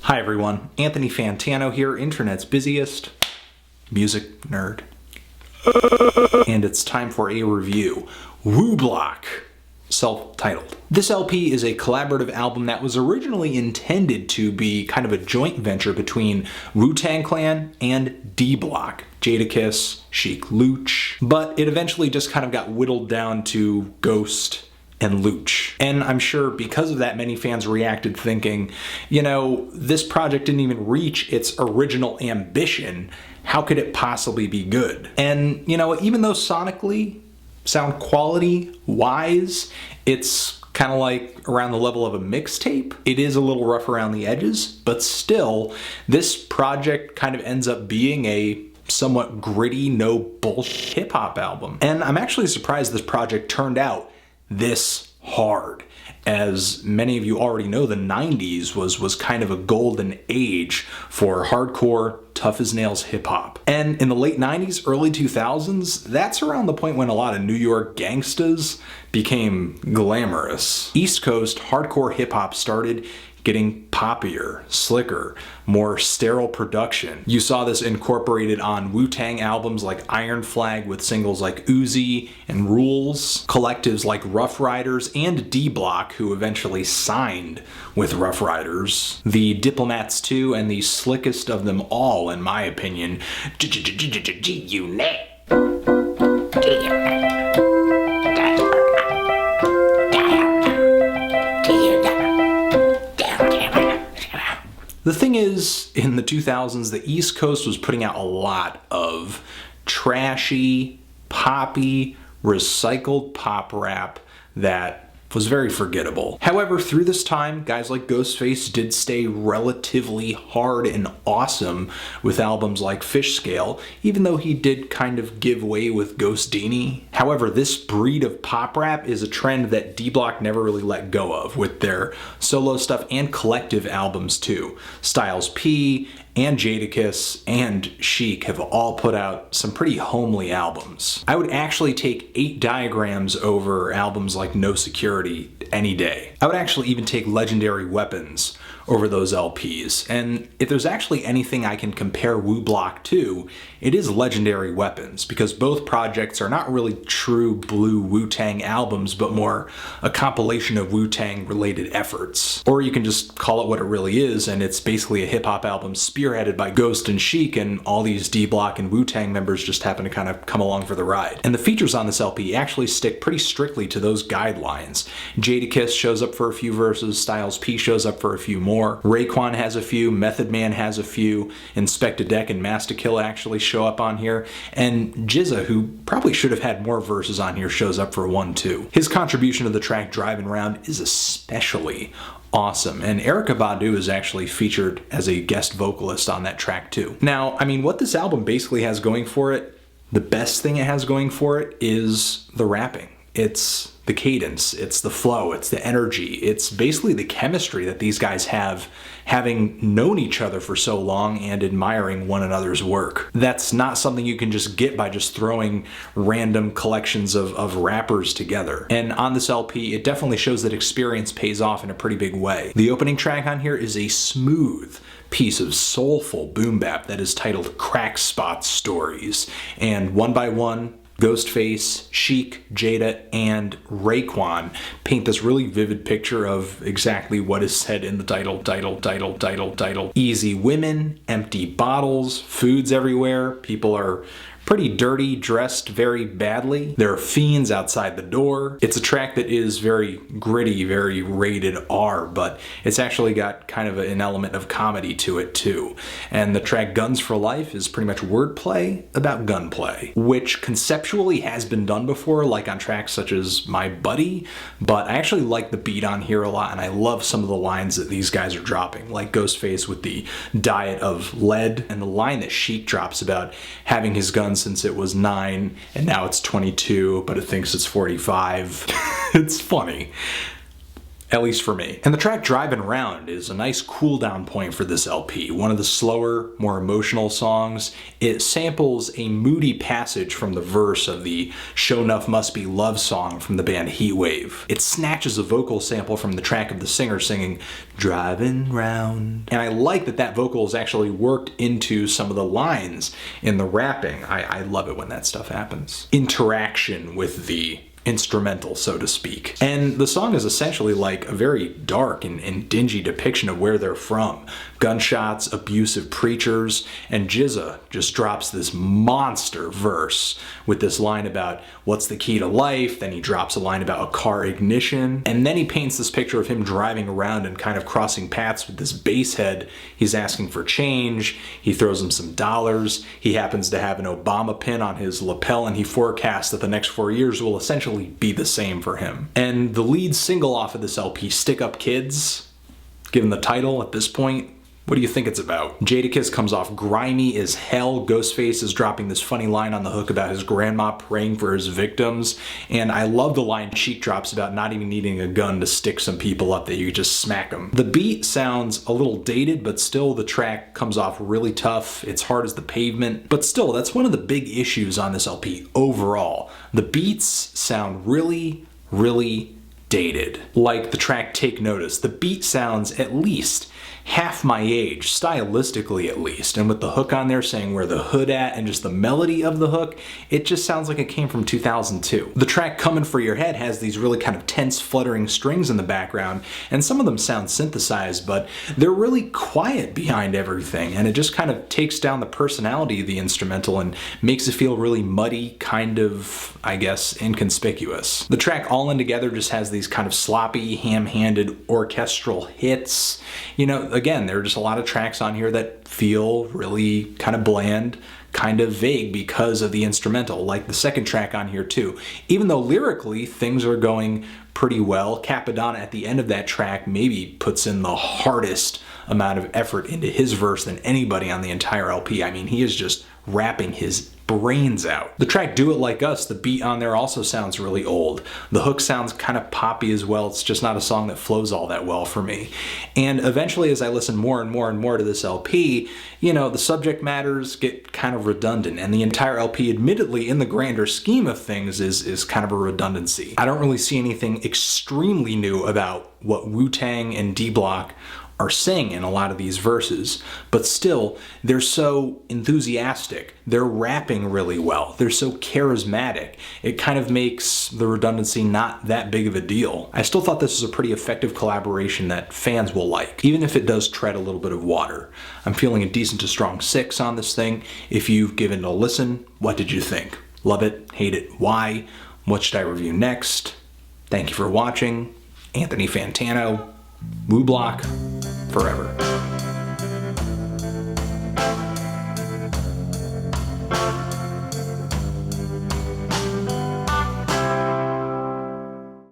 Hi everyone, Anthony Fantano here, internet's busiest music nerd. And it's time for a review. Wu-Block, self-titled. This LP is a collaborative album that was originally intended to be kind of a joint venture between Wu-Tang Clan and D-Block. Jadakiss, Sheek, Louch. But it eventually just kind of got whittled down to Ghost and Louch. And I'm sure because of that, many fans reacted thinking, you know, this project didn't even reach its original ambition. How could it possibly be good? And, you know, even though sonically, sound quality wise, it's kind of like around the level of a mixtape. It is a little rough around the edges, but still, this project kind of ends up being a somewhat gritty, no bullshit hip-hop album. And I'm actually surprised this project turned out this hard. As many of you already know, the 90s was kind of a golden age for hardcore, tough as nails hip-hop. And in the late 90s, early 2000s, that's around the point when a lot of New York gangstas became glamorous. East Coast hardcore hip-hop started getting poppier, slicker, more sterile production. You saw this incorporated on Wu-Tang albums like Iron Flag with singles like Uzi and Rules, collectives like Rough Riders and D-Block, who eventually signed with Rough Riders, the Diplomats 2, and the slickest of them all, in my opinion, EONE. The thing is, in the 2000s, the East Coast was putting out a lot of trashy, poppy, recycled pop rap that was very forgettable. However, through this time, guys like Ghostface did stay relatively hard and awesome with albums like Fish Scale, even though he did kind of give way with Ghostini. However, this breed of pop rap is a trend that D-Block never really let go of with their solo stuff and collective albums too. Styles P and Jadakiss and Sheek have all put out some pretty homely albums. I would actually take 8 Diagrams over albums like No Security any day. I would actually even take Legendary Weapons over those LPs. And if there's actually anything I can compare Wu-Block to, it is Legendary Weapons, because both projects are not really true blue Wu-Tang albums, but more a compilation of Wu-Tang related efforts. Or you can just call it what it really is, and it's basically a hip-hop album spearheaded by Ghost and Sheek, and all these D-Block and Wu-Tang members just happen to kind of come along for the ride. And the features on this LP actually stick pretty strictly to those guidelines. Jadakiss shows up for a few verses, Styles P shows up for a few more, Raekwon has a few, Method Man has a few, Inspector Deck and Master Killah actually show up on here, and GZA, who probably should have had more verses on here, shows up for one too. His contribution to the track Drivin' Round is especially awesome, and Erykah Badu is actually featured as a guest vocalist on that track too. Now, I mean, what this album basically has going for it, the best thing it has going for it is the rapping. It's the cadence, it's the flow, it's the energy, it's basically the chemistry that these guys have, having known each other for so long and admiring one another's work. That's not something you can just get by just throwing random collections of rappers together. And on this LP, it definitely shows that experience pays off in a pretty big way. The opening track on here is a smooth piece of soulful boom bap that is titled Crack Spot Stories, and one by one, Ghostface, Sheek, Jada, and Raekwon paint this really vivid picture of exactly what is said in the title. Easy women, empty bottles, foods everywhere, people are pretty dirty, dressed very badly. There are fiends outside the door. It's a track that is very gritty, very rated R, but it's actually got kind of an element of comedy to it too. And the track Guns for Life is pretty much wordplay about gunplay, which conceptually has been done before, like on tracks such as My Buddy, but I actually like the beat on here a lot, and I love some of the lines that these guys are dropping, like Ghostface with the diet of lead, and the line that Sheek drops about having his gun since it was 9 and now it's 22, but it thinks it's 45. It's funny. at least for me. And the track Drivin' Round is a nice cool down point for this LP. One of the slower, more emotional songs. It samples a moody passage from the verse of the Show Nuff Must Be Love song from the band Heatwave. It snatches a vocal sample from the track of the singer singing Drivin' Round. And I like that that vocal is actually worked into some of the lines in the rapping. I love it when that stuff happens. Interaction with the instrumental, so to speak. And the song is essentially like a very dark and dingy depiction of where they're from. Gunshots, abusive preachers, and GZA just drops this monster verse with this line about what's the key to life, then he drops a line about a car ignition, and then he paints this picture of him driving around and kind of crossing paths with this bass head. He's asking for change, he throws him some dollars, he happens to have an Obama pin on his lapel, and he forecasts that the next 4 years will essentially be the same for him. And the lead single off of this LP, Stick Up Kids, given the title at this point, what do you think it's about? Jadakiss comes off grimy as hell. Ghostface is dropping this funny line on the hook about his grandma praying for his victims. And I love the line Sheek drops about not even needing a gun to stick some people up, that you just smack them. The beat sounds a little dated, but still the track comes off really tough. It's hard as the pavement. But still, that's one of the big issues on this LP overall. The beats sound really, really dated. Like the track Take Notice. The beat sounds at least half my age, stylistically at least, and with the hook on there saying where the hood at and just the melody of the hook, it just sounds like it came from 2002. The track Coming For Your Head has these really kind of tense fluttering strings in the background, and some of them sound synthesized, but they're really quiet behind everything, and it just kind of takes down the personality of the instrumental and makes it feel really muddy, kind of, I guess, inconspicuous. The track All In Together just has these kind of sloppy, ham-handed orchestral hits. You know, again, there are just a lot of tracks on here that feel really kind of bland, kind of vague because of the instrumental, like the second track on here too. Even though lyrically things are going pretty well, Capadonna at the end of that track maybe puts in the hardest amount of effort into his verse than anybody on the entire LP. I mean, he is just rapping his brains out. The track Do It Like Us, the beat on there also sounds really old. The hook sounds kind of poppy as well. It's just not a song that flows all that well for me. And eventually, as I listen more and more and more to this LP, you know, the subject matters get kind of redundant, and the entire LP, admittedly, in the grander scheme of things, is kind of a redundancy. I don't really see anything extremely new about what Wu-Tang and D-Block are saying in a lot of these verses, but still, they're so enthusiastic. They're rapping really well. They're so charismatic. It kind of makes the redundancy not that big of a deal. I still thought this was a pretty effective collaboration that fans will like, even if it does tread a little bit of water. I'm feeling a decent to strong 6 on this thing. If you've given it a listen, what did you think? Love it? Hate it? Why? What should I review next? Thank you for watching. Anthony Fantano, Wu Block, forever.